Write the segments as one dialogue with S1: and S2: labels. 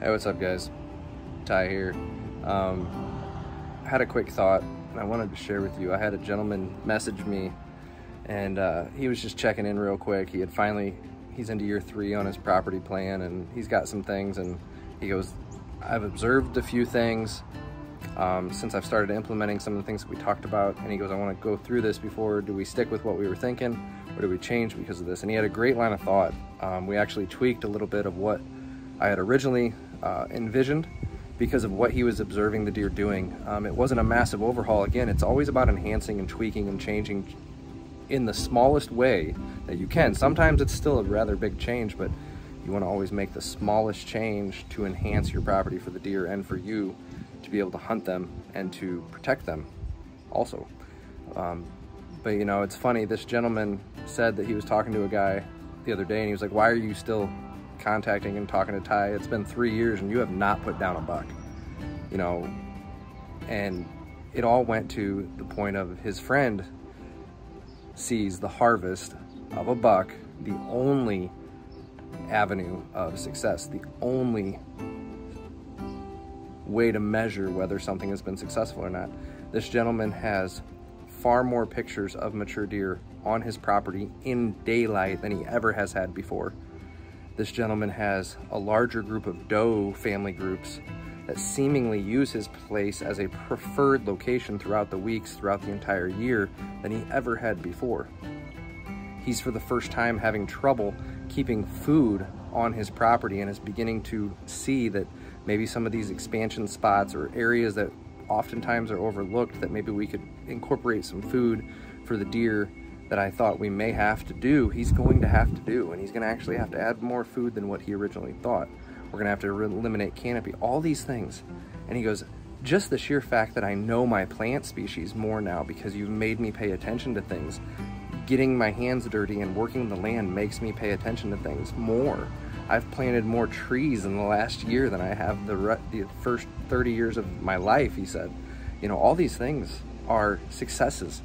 S1: Hey, what's up guys? Ty here. Had a quick thought and I wanted to share with you. I had a gentleman message me and he was just checking in real quick. He's into year 3 on his property plan and he's got some things, and he goes, I've observed a few things since I've started implementing some of the things that we talked about, and he goes, I want to go through this before, do we stick with what we were thinking or do we change because of this? And he had a great line of thought. We actually tweaked a little bit of what I had originally envisioned because of what he was observing the deer doing. It wasn't a massive overhaul. Again, it's always about enhancing and tweaking and changing in the smallest way that you can. Sometimes it's still a rather big change, but you want to always make the smallest change to enhance your property for the deer and for you to be able to hunt them and to protect them also. But you know, it's funny, this gentleman said that he was talking to a guy the other day and he was like, why are you still contacting and talking to Ty? It's been 3 years and you have not put down a buck. You know, and it all went to the point of his friend sees the harvest of a buck the only avenue of success, the only way to measure whether something has been successful or not. This gentleman has far more pictures of mature deer on his property in daylight than he ever has had before. This gentleman has a larger group of doe family groups that seemingly use his place as a preferred location throughout the weeks, throughout the entire year, than he ever had before. He's for the first time having trouble keeping food on his property and is beginning to see that maybe some of these expansion spots or areas that oftentimes are overlooked, that maybe we could incorporate some food for the deer that I thought we may have to do, he's going to have to do, and he's going to actually have to add more food than what he originally thought. We're going to have to eliminate canopy, all these things. And he goes, just the sheer fact that I know my plant species more now because you've made me pay attention to things. Getting my hands dirty and working the land makes me pay attention to things more. I've planted more trees in the last year than I have the first 30 years of my life, he said. You know, all these things are successes.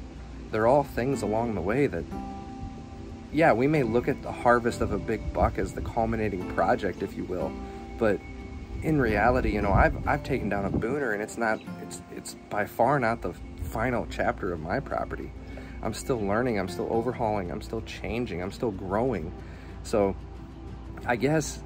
S1: They're all things along the way that, yeah, we may look at the harvest of a big buck as the culminating project, if you will, but in reality, you know, I've taken down a booner and it's by far not the final chapter of my property. I'm still learning, I'm still overhauling, I'm still changing, I'm still growing. So I guess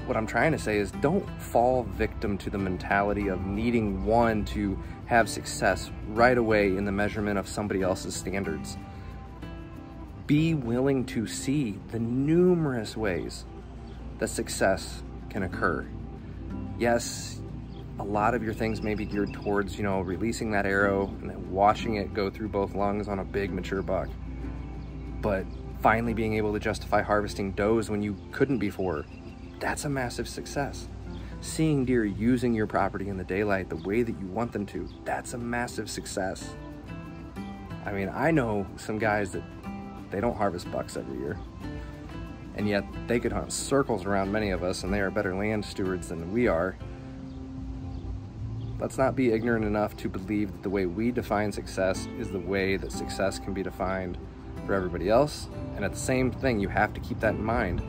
S1: what I'm trying to say is don't fall victim to the mentality of needing one to have success right away in the measurement of somebody else's standards. Be willing to see the numerous ways that success can occur. Yes, a lot of your things may be geared towards, you know, releasing that arrow and then watching it go through both lungs on a big mature buck. But finally being able to justify harvesting does when you couldn't before, that's a massive success. Seeing deer using your property in the daylight the way that you want them to, that's a massive success. I mean, I know some guys that they don't harvest bucks every year, and yet they could hunt circles around many of us and they are better land stewards than we are. Let's not be ignorant enough to believe that the way we define success is the way that success can be defined for everybody else. And at the same thing, you have to keep that in mind,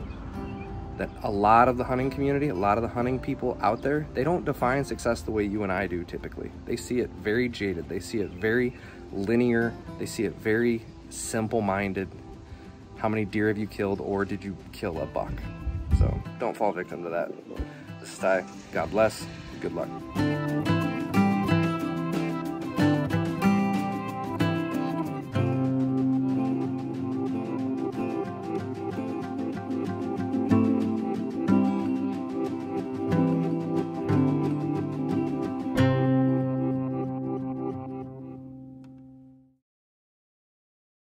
S1: that a lot of the hunting community, a lot of the hunting people out there, they don't define success the way you and I do typically. They see it very jaded. They see it very linear. They see it very simple-minded. How many deer have you killed, or did you kill a buck? So don't fall victim to that. This is Ty. God bless. Good luck.